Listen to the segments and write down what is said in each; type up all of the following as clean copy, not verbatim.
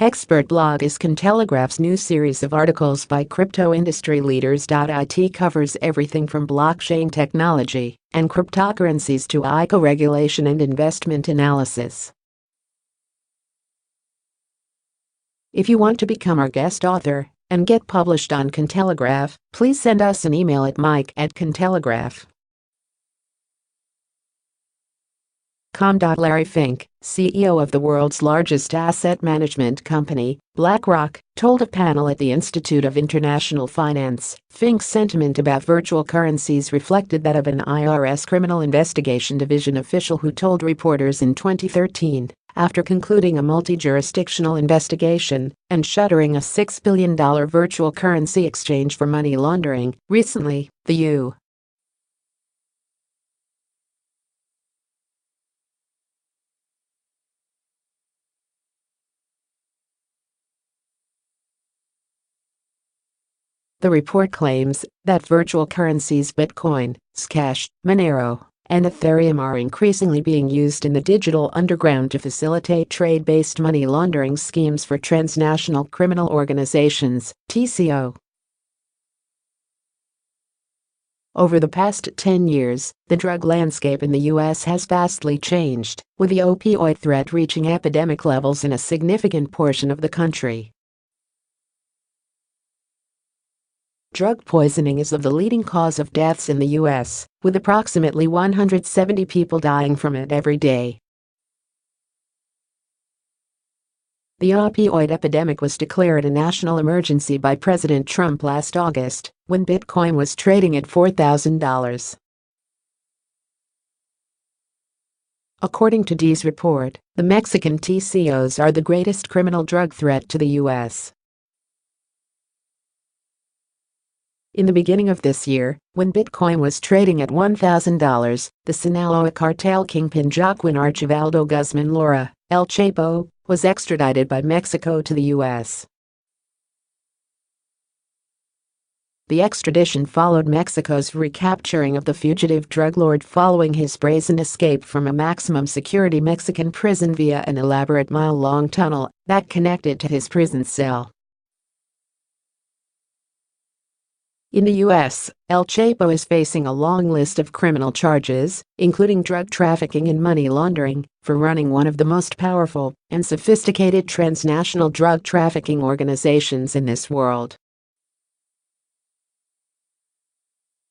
Expert blog is Cointelegraph's new series of articles by crypto industry leaders. It covers everything from blockchain technology and cryptocurrencies to ICO regulation and investment analysis. If you want to become our guest author and get published on Cointelegraph, please send us an email at mike@cointelegraph.com. Larry Fink, CEO of the world's largest asset management company, BlackRock, told a panel at the Institute of International Finance. Fink's sentiment about virtual currencies reflected that of an IRS Criminal Investigation Division official who told reporters in 2013, after concluding a multi-jurisdictional investigation and shuttering a $6 billion virtual currency exchange for money laundering, recently, the U. The report claims that virtual currencies Bitcoin, Cash, Monero, and Ethereum are increasingly being used in the digital underground to facilitate trade-based money laundering schemes for transnational criminal organizations, TCO. Over the past 10 years, the drug landscape in the U.S. has vastly changed, with the opioid threat reaching epidemic levels in a significant portion of the country. Drug poisoning is the leading cause of deaths in the U.S., with approximately 170 people dying from it every day. The opioid epidemic was declared a national emergency by President Trump last August, when Bitcoin was trading at $4,000. According to Dee's report, the Mexican TCOs are the greatest criminal drug threat to the U.S. In the beginning of this year, when Bitcoin was trading at $1,000, the Sinaloa cartel kingpin Joaquin Archibaldo Guzman Lara, El Chapo, was extradited by Mexico to the U.S. The extradition followed Mexico's recapturing of the fugitive drug lord following his brazen escape from a maximum security Mexican prison via an elaborate mile-long tunnel that connected to his prison cell. In the U.S., El Chapo is facing a long list of criminal charges, including drug trafficking and money laundering, for running one of the most powerful and sophisticated transnational drug trafficking organizations in this world.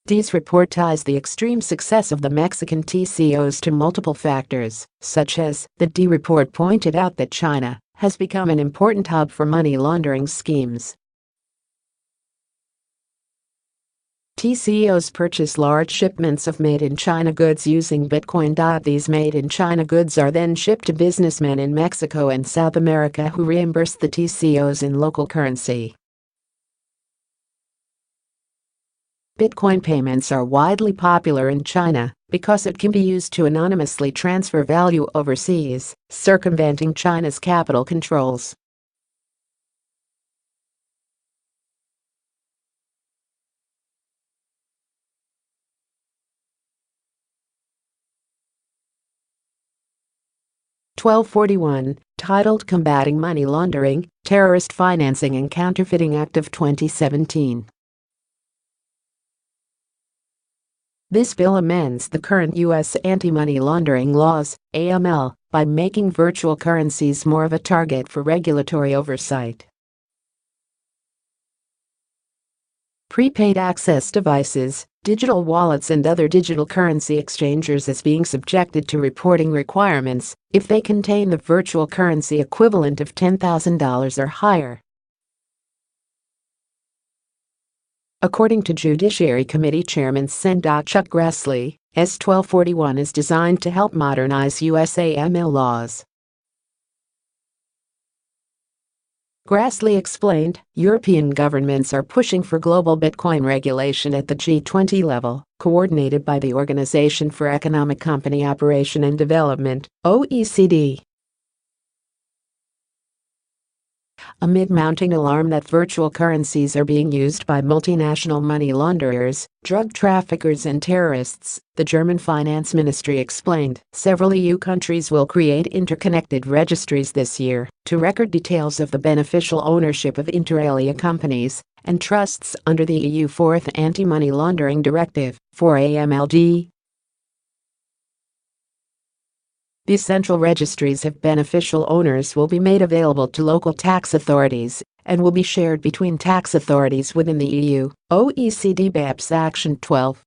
Dee's report ties the extreme success of the Mexican TCOs to multiple factors, such as, the Dee report pointed out that China has become an important hub for money laundering schemes. TCOs purchase large shipments of made-in-China goods using Bitcoin. These made-in-China goods are then shipped to businessmen in Mexico and South America who reimburse the TCOs in local currency. Bitcoin payments are widely popular in China because it can be used to anonymously transfer value overseas, circumventing China's capital controls. (1241), titled Combating Money Laundering, Terrorist Financing and Counterfeiting Act of 2017. This bill amends the current U.S. anti-money laundering laws, AML, by making virtual currencies more of a target for regulatory oversight. Prepaid access devices, digital wallets and other digital currency exchangers is being subjected to reporting requirements if they contain the virtual currency equivalent of $10,000 or higher. According to Judiciary Committee Chairman Sen. Chuck Grassley, S. 1241 is designed to help modernize U.S. AML laws. Grassley explained, European governments are pushing for global Bitcoin regulation at the G20 level, coordinated by the Organization for Economic Company Operation and Development, OECD. Amid mounting alarm that virtual currencies are being used by multinational money launderers, drug traffickers and terrorists, the German finance ministry explained. Several EU countries will create interconnected registries this year to record details of the beneficial ownership of inter alia companies and trusts under the EU Fourth Anti-Money Laundering Directive, 4 AMLD. These central registries of beneficial owners will be made available to local tax authorities and will be shared between tax authorities within the EU, OECD BEPS Action 12.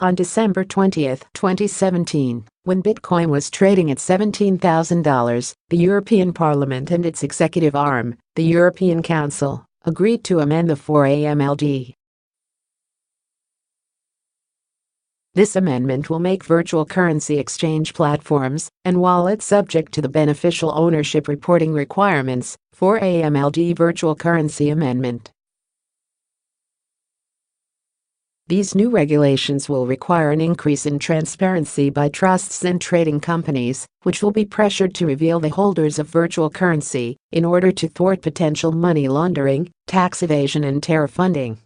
On December 20, 2017, when Bitcoin was trading at $17,000, the European Parliament and its executive arm, the European Council, agreed to amend the 4 AMLD. This amendment will make virtual currency exchange platforms and wallets subject to the beneficial ownership reporting requirements, 4 AMLD Virtual Currency Amendment. These new regulations will require an increase in transparency by trusts and trading companies, which will be pressured to reveal the holders of virtual currency in order to thwart potential money laundering, tax evasion and terror funding.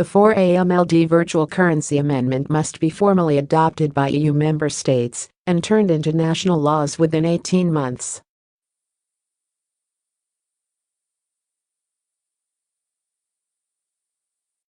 The 4 AMLD Virtual Currency Amendment must be formally adopted by EU member states and turned into national laws within 18 months.